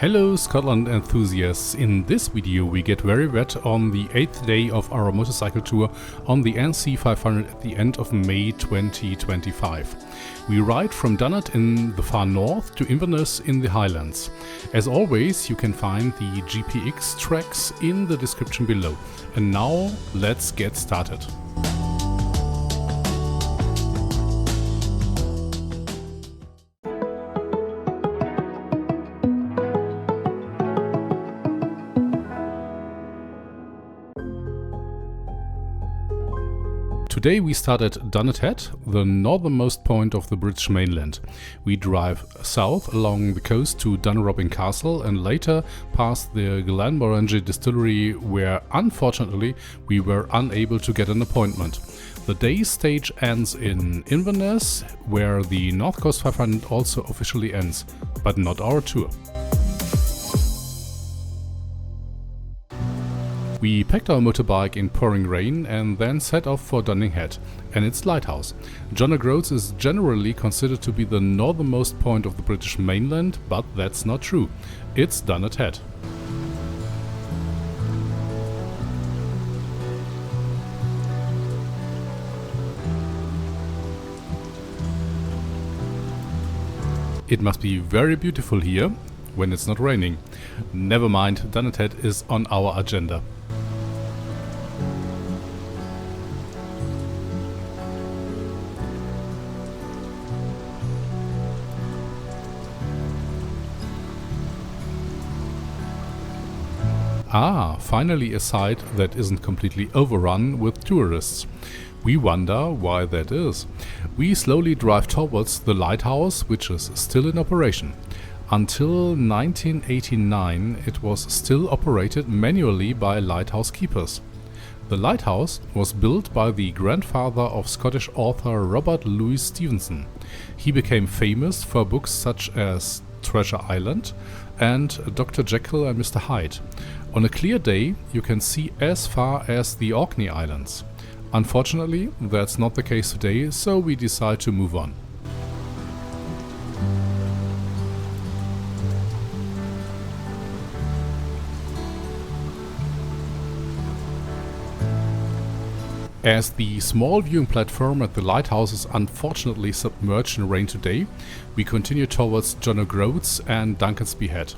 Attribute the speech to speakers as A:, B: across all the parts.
A: Hello Scotland enthusiasts, in this video we get very wet on the 8th day of our motorcycle tour on the NC500 at the end of May 2025. We ride from Dunnet in the far north to Inverness in the Highlands. As always, you can find the GPX tracks in the description below. And now let's get started. Today we start at Dunnet Head, the northernmost point of the British mainland. We drive south along the coast to Dunrobin Castle and later past the Glenmorangie distillery, where unfortunately we were unable to get an appointment. The day's stage ends in Inverness, where the North Coast 500 also officially ends, but not our tour. We packed our motorbike in pouring rain and then set off for Dunnet Head and its lighthouse. John O'Groats is generally considered to be the northernmost point of the British mainland, but that's not true. It's Dunnet Head. It must be very beautiful here when it's not raining. Never mind, Dunnet Head is on our agenda. Ah, finally a site that isn't completely overrun with tourists. We wonder why that is. We slowly drive towards the lighthouse, which is still in operation. Until 1989 it was still operated manually by lighthouse keepers. The lighthouse was built by the grandfather of Scottish author Robert Louis Stevenson. He became famous for books such as Treasure Island and Dr. Jekyll and Mr. Hyde. On a clear day you can see as far as the Orkney Islands. Unfortunately, that's not the case today, so we decide to move on. As the small viewing platform at the lighthouse is unfortunately submerged in rain today, we continue towards John O'Groats and Duncansby Head.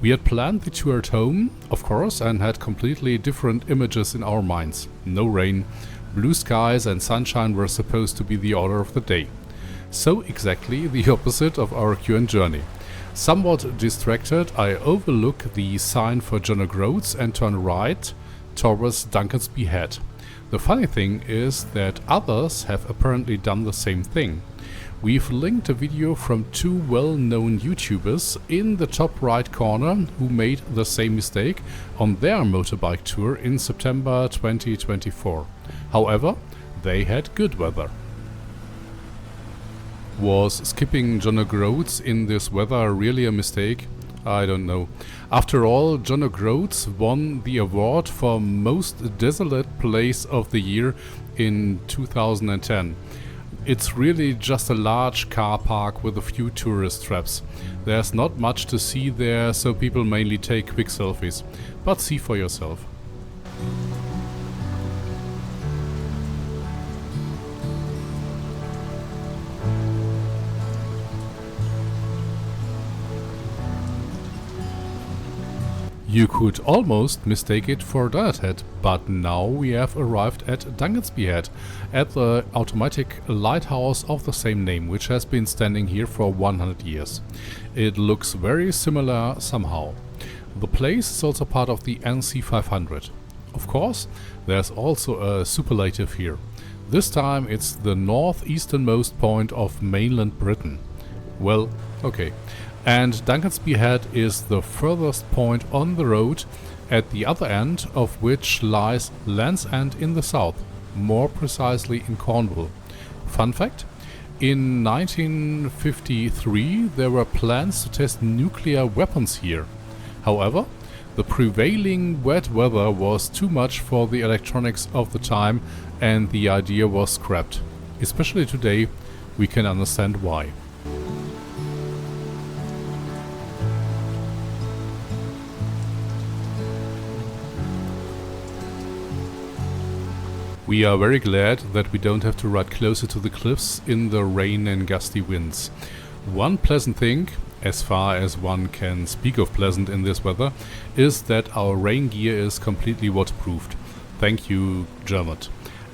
A: We had planned the tour at home, of course, and had completely different images in our minds. No rain, blue skies and sunshine were supposed to be the order of the day. So exactly the opposite of our current journey. Somewhat distracted, I overlook the sign for John O'Groats and turn right towards Duncansby Head. The funny thing is that others have apparently done the same thing. We've linked a video from two well-known YouTubers in the top right corner who made the same mistake on their motorbike tour in September 2024. However, they had good weather. Was skipping John O'Groats in this weather really a mistake? I don't know. After all, John O'Groats won the award for most desolate place of the year in 2010. It's really just a large car park with a few tourist traps. There's not much to see there, so people mainly take quick selfies. But see for yourself. You could almost mistake it for Dunnet Head, but now we have arrived at Duncansby Head, at the automatic lighthouse of the same name, which has been standing here for 100 years. It looks very similar somehow. The place is also part of the NC500. Of course, there's also a superlative here. This time it's the northeasternmost point of mainland Britain. Well, okay. And Duncansby Head is the furthest point on the road, at the other end of which lies Land's End in the south, more precisely in Cornwall. Fun fact, in 1953 there were plans to test nuclear weapons here. However, the prevailing wet weather was too much for the electronics of the time and the idea was scrapped. Especially today, we can understand why. We are very glad that we don't have to ride closer to the cliffs in the rain and gusty winds. One pleasant thing, as far as one can speak of pleasant in this weather, is that our rain gear is completely waterproofed. Thank you, Dermot.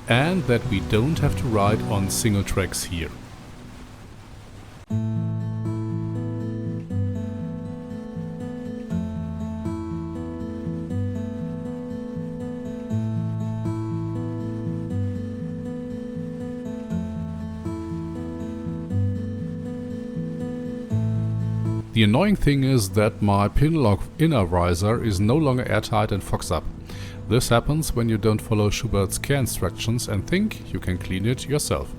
A: And that we don't have to ride on single tracks here. The annoying thing is that my pin lock inner visor is no longer airtight and fogs up. This happens when you don't follow Schubert's care instructions and think you can clean it yourself.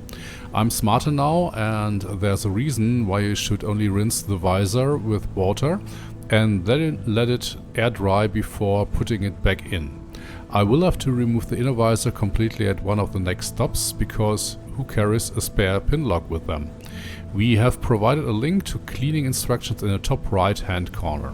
A: I'm smarter now, and there's a reason why you should only rinse the visor with water and then let it air dry before putting it back in. I will have to remove the inner visor completely at one of the next stops, because who carries a spare pin lock with them? We have provided a link to cleaning instructions in the top right hand corner.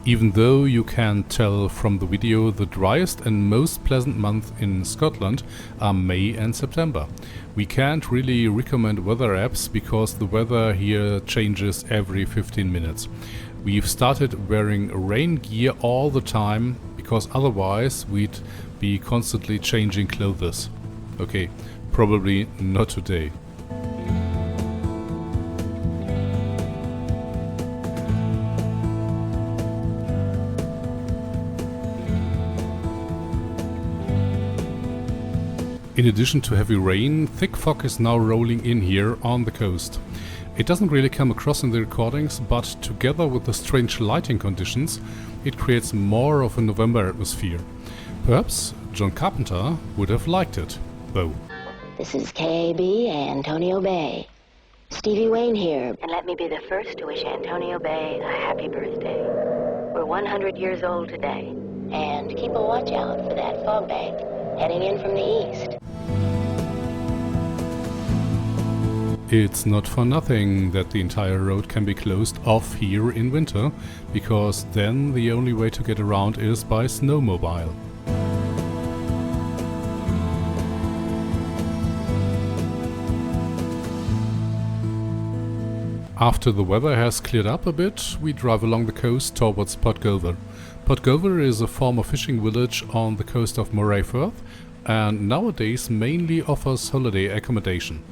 A: Even though you can tell from the video, the driest and most pleasant months in Scotland are May and September. We can't really recommend weather apps because the weather here changes every 15 minutes. We've started wearing rain gear all the time because otherwise we'd be constantly changing clothes. Okay, probably not today. In addition to heavy rain, thick fog is now rolling in here on the coast. It doesn't really come across in the recordings, but together with the strange lighting conditions, it creates more of a November atmosphere. Perhaps John Carpenter would have liked it, though.
B: This is KB Antonio Bay. Stevie Wayne here, and let me be the first to wish Antonio Bay a happy birthday. We're 100 years old today, and keep a watch out for that fog bank heading in from the east.
A: It's not for nothing that the entire road can be closed off here in winter, because then the only way to get around is by snowmobile. After the weather has cleared up a bit, we drive along the coast towards Podgover. Podgover is a former fishing village on the coast of Moray Firth and nowadays mainly offers holiday accommodation.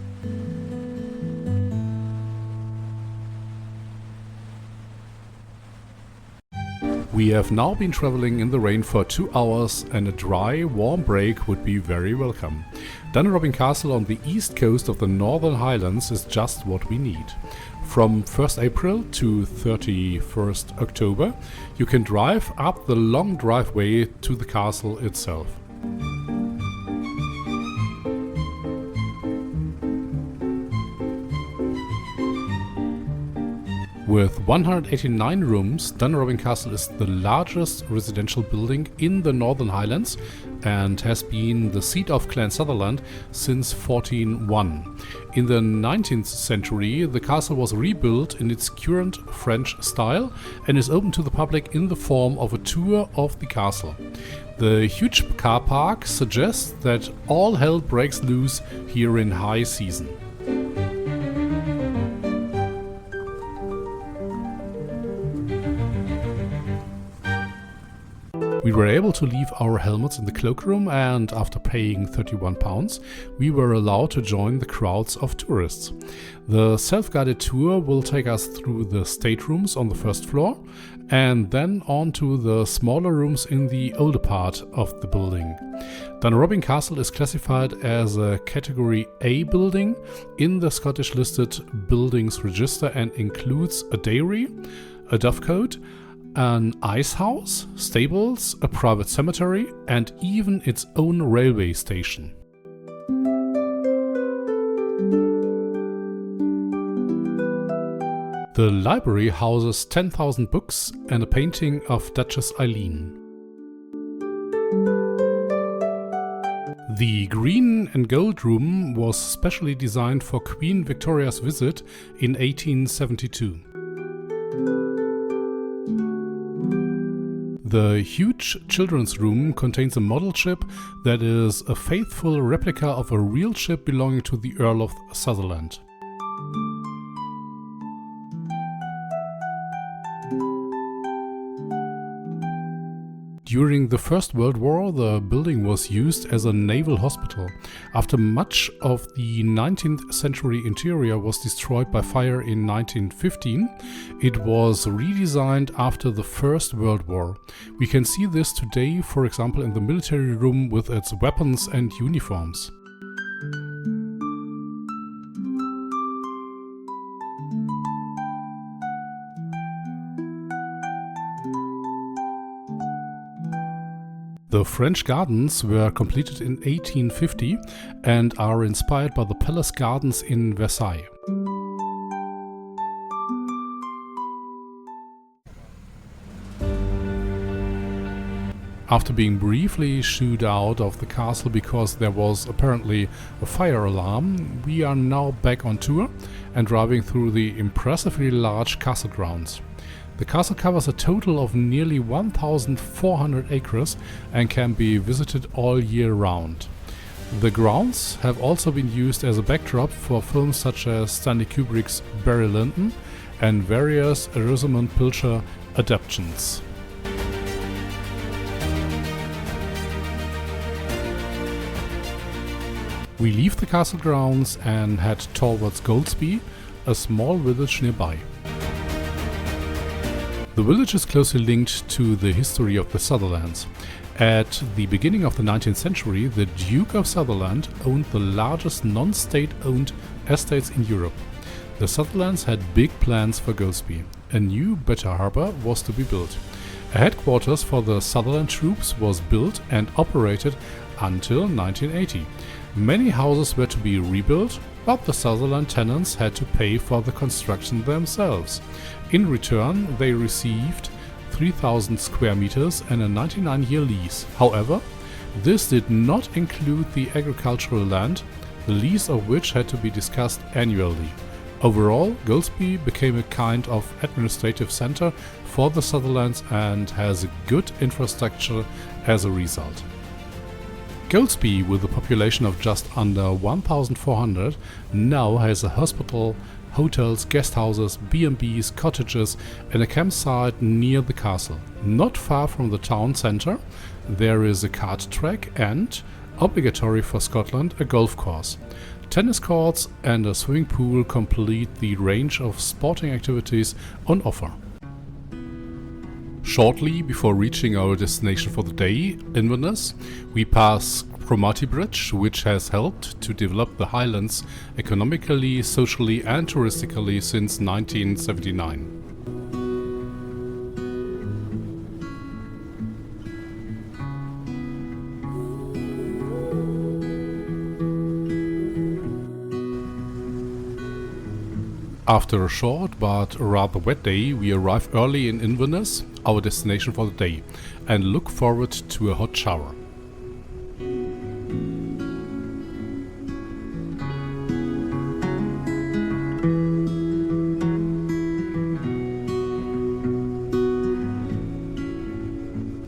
A: We have now been traveling in the rain for 2 hours, and a dry, warm break would be very welcome. Dunrobin Castle on the east coast of the Northern Highlands is just what we need. From 1st April to 31st October, you can drive up the long driveway to the castle itself. With 189 rooms, Dunrobin Castle is the largest residential building in the Northern Highlands and has been the seat of Clan Sutherland since 1401. In the 19th century, the castle was rebuilt in its current French style and is open to the public in the form of a tour of the castle. The huge car park suggests that all hell breaks loose here in high season. We were able to leave our helmets in the cloakroom, and after paying £31, we were allowed to join the crowds of tourists. The self-guided tour will take us through the staterooms on the first floor and then on to the smaller rooms in the older part of the building. Dunrobin Castle is classified as a Category A building in the Scottish Listed Buildings Register and includes a dairy, a dovecote, an ice house, stables, a private cemetery, and even its own railway station. The library houses 10,000 books and a painting of Duchess Eileen. The green and gold room was specially designed for Queen Victoria's visit in 1872. The huge children's room contains a model ship that is a faithful replica of a real ship belonging to the Earl of Sutherland. During the First World War, the building was used as a naval hospital. After much of the 19th century interior was destroyed by fire in 1915, it was redesigned after the First World War. We can see this today, for example, in the military room with its weapons and uniforms. The French gardens were completed in 1850 and are inspired by the palace gardens in Versailles. After being briefly shooed out of the castle because there was apparently a fire alarm, we are now back on tour and driving through the impressively large castle grounds. The castle covers a total of nearly 1,400 acres and can be visited all year round. The grounds have also been used as a backdrop for films such as Stanley Kubrick's Barry Lyndon and various Rosamund Pilcher adaptations. We leave the castle grounds and head towards Golspie, a small village nearby. The village is closely linked to the history of the Sutherlands. At the beginning of the 19th century, the Duke of Sutherland owned the largest non-state-owned estates in Europe. The Sutherlands had big plans for Golspie. A new, better harbour was to be built. A headquarters for the Sutherland troops was built and operated until 1980. Many houses were to be rebuilt, but the Sutherland tenants had to pay for the construction themselves. In return, they received 3,000 square meters and a 99-year lease. However, this did not include the agricultural land, the lease of which had to be discussed annually. Overall, Golspie became a kind of administrative center for the Sutherlands and has a good infrastructure as a result. Golspie, with a population of just under 1,400, now has a hospital, hotels, guest houses, B&Bs, cottages and a campsite near the castle. Not far from the town centre there is a kart track and, obligatory for Scotland, a golf course. Tennis courts and a swimming pool complete the range of sporting activities on offer. Shortly before reaching our destination for the day, Inverness, we pass Cromarty Bridge, which has helped to develop the Highlands economically, socially and touristically since 1979. After a short but rather wet day, we arrive early in Inverness, our destination for the day, and look forward to a hot shower.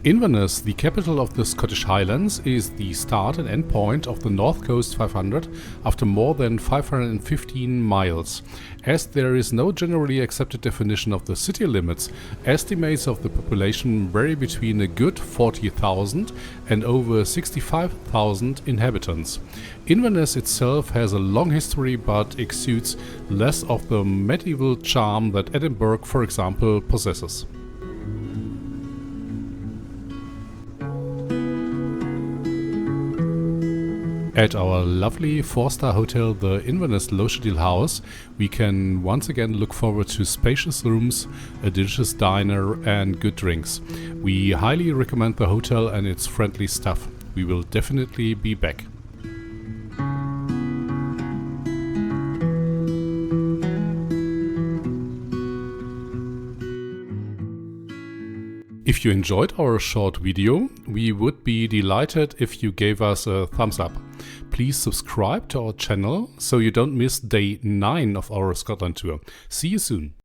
A: Inverness, the capital of the Scottish Highlands, is the start and end point of the North Coast 500 after more than 515 miles. As there is no generally accepted definition of the city limits, estimates of the population vary between a good 40,000 and over 65,000 inhabitants. Inverness itself has a long history but exudes less of the medieval charm that Edinburgh, for example, possesses. At our lovely 4-star hotel, the Inverness Lochadil House, we can once again look forward to spacious rooms, a delicious diner and good drinks. We highly recommend the hotel and its friendly staff. We will definitely be back. If If you enjoyed our short video, we would be delighted if you gave us a thumbs up. Please subscribe to our channel so you don't miss day 9 of our Scotland tour. See you soon.